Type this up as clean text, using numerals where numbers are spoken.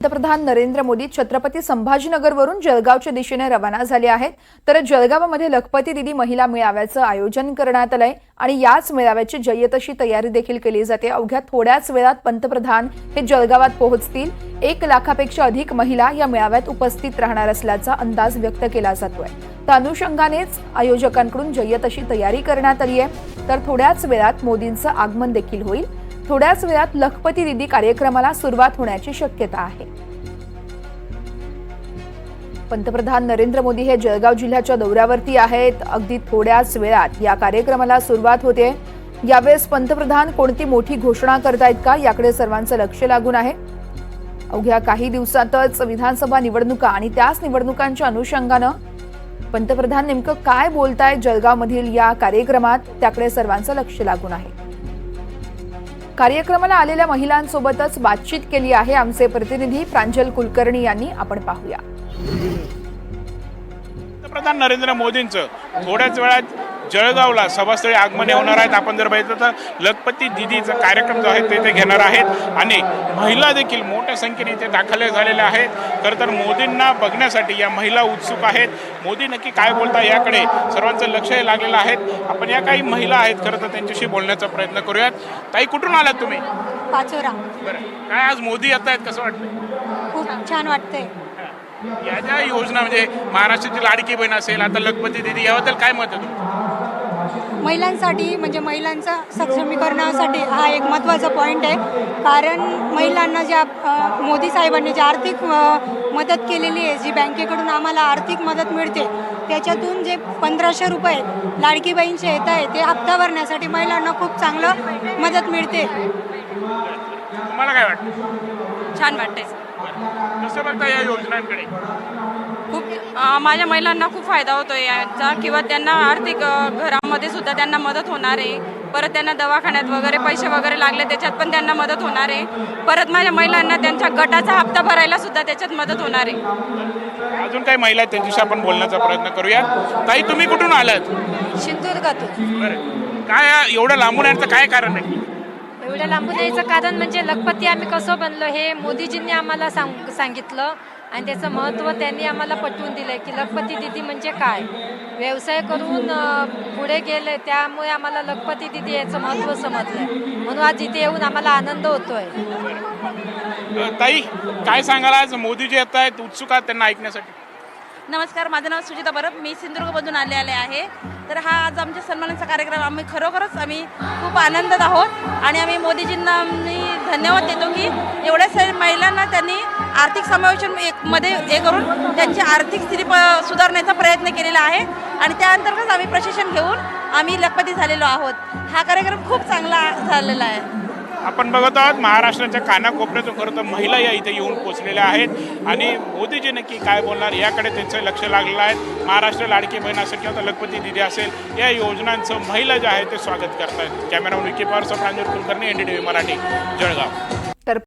पंतप्रधान नरेंद्र मोदी छत्रपती संभाजीनगरवरून जळगावच्या दिशेने रवाना झाले आहेत। तर जळगावमध्ये लखपती दिदी महिला मेळाव्याचं आयोजन करण्यात आलंय आणि याच मेळाव्याची जय्यतशी तयारी देखील केली जाते। अवघ्या थोड्याच वेळात पंतप्रधान हे जळगावात पोहोचतील। 1 लाखापेक्षा अधिक महिला या मेळाव्यात उपस्थित राहणार असल्याचा अंदाज व्यक्त केला जातोय। त्या अनुषंगानेच आयोजकांकडून जय्यतशी तयारी करण्यात आली आहे। तर थोड्याच वेळात मोदींचं आगमन देखील होईल। थोड्याच वेळात लखपती दिदी कार्यक्रमाला सुरुवात होण्याची शक्यता आहे। पंतप्रधान नरेंद्र मोदी हे जळगाव जिल्ह्याच्या दौऱ्यावरती आहेत। अगदी थोड्याच वेळात या कार्यक्रमाला सुरुवात होते। यावेळेस पंतप्रधान कोणती मोठी घोषणा करतायत का याकडे सर्वांचं लक्ष लागून आहे। अवघ्या काही दिवसातच विधानसभा निवडणुका आणि त्याच निवडणुकांच्या अनुषंगानं पंतप्रधान नेमकं काय बोलतायत जळगावमधील या कार्यक्रमात त्याकडे सर्वांचं लक्ष लागून आहे। कार्यक्रमाला आलेल्या महिलांसोबतच बातचीत केली आहे आमचे प्रतिनिधी प्रांजल कुलकर्णी यांनी। आपण पाहूया। पंतप्रधान नरेंद्र मोदींचं थोड्याच वेळात जळगावला सभास्थळी आगमन होणार आहेत। आपण जर बघितलं तर लखपती दिदीचा कार्यक्रम जो आहे ते घेणार आहेत आणि महिला देखील मोठ्या संख्येने इथे दाखल झालेल्या आहेत। खरं तर मोदींना बघण्यासाठी या महिला उत्सुक आहेत। मोदी नक्की काय बोलता याकडे सर्वांचं लक्ष लागलेलं आहे। आपण या काही महिला आहेत खरं तर त्यांच्याशी बोलण्याचा प्रयत्न करूयात। ताई, कुठून आलात तुम्ही? पाचोरा। बरं, काय आज मोदी येत आहेत, कसं वाटतंय? खूप छान वाटतंय। या ज्या योजना म्हणजे महाराष्ट्राची लाडकी बहीण असेल, आता लखपती दिदी, याबद्दल काय मत आहे तुमचं? महिलांसाठी म्हणजे महिलांचा सक्षमीकरणासाठी हा एक महत्त्वाचा पॉईंट आहे। कारण महिलांना ज्या मोदी साहेबांनी जी आर्थिक मदत केलेली आहे, जी बँकेकडून आम्हाला आर्थिक मदत मिळते, त्याच्यातून जे 1500 रुपये लाडकी बहीणचे येत आहे ते हप्ता भरण्यासाठी महिलांना खूप चांगलं मदत मिळते। तुम्हाला काय वाटतं? छान वाटते। कसं बघता या योजनांकडे? खूप माझ्या महिलांना खूप फायदा होतोय याचा, किंवा त्यांना आर्थिक घरामध्ये सुद्धा त्यांना मदत होणार आहे। परत त्यांना दवाखान्यात वगैरे पैसे वगैरे लागले त्याच्यात पण त्यांना मदत होणार आहे। परत माझ्या महिलांना त्यांच्या गटाचा हप्ता भरायला सुद्धा त्याच्यात मदत होणार आहे। अजून काही महिला आहेत त्यांच्याशी आपण बोलण्याचा प्रयत्न करूया। ताई, तुम्ही कुठून आलात? सिंधुदुर्गातून। बरं, काय एवढं लांबून यायचं काय कारण आहे? एवढ्या लांबून यायचं कारण म्हणजे लखपती आम्ही कसं बनलो हे मोदीजींनी आम्हाला सांगितलं आणि त्याचं महत्त्व त्यांनी आम्हाला पटवून दिलंय की लखपती दिदी म्हणजे काय, व्यवसाय करून पुढे गेले, त्यामुळे आम्हाला लखपती दिदी याचं महत्त्व समजलंय। म्हणून आज इथे येऊन आम्हाला आनंद होतोय। ताई, काय सांगाल, आज मोदीजी येत आहेत, उत्सुक आहात त्यांना ऐकण्यासाठी? नमस्कार, माझं नाव सुजिता परब, मी सिंधुदुर्गमधून आले आहे। तर हा आज आमच्या सन्मानाचा कार्यक्रम आम्ही खरोखरच खूप आनंदात आहोत आणि आम्ही मोदीजींना धन्यवाद देतो की एवढ्या साऱ्या महिलांना त्यांनी आर्थिक समावेशन मध्ये हे करून त्यांची आर्थिक स्थिती सुधारण्याचा प्रयत्न केलेला आहे आणि त्या अंतर्गत आम्ही प्रशिक्षण घेऊन आम्ही लखपती झालेलो आहोत। हा कार्यक्रम खूप चांगला झालेला आहे। आपण बघत आहोत महाराष्ट्राच्या कानाकोपऱ्यातून खरं तर महिला या इथे येऊन पोचलेल्या आहेत आणि मोदीजी नक्की काय बोलणार याकडे त्यांचं लक्ष लागलेलं आहे। महाराष्ट्र लाडकी बहीण असेल किंवा लखपती दिदी असेल, या योजनांचं महिला जे आहे ते स्वागत करतायत। कॅमेरामन विकी पवार, प्रांजल कुलकर्णी, NDTV मराठी, जळगाव।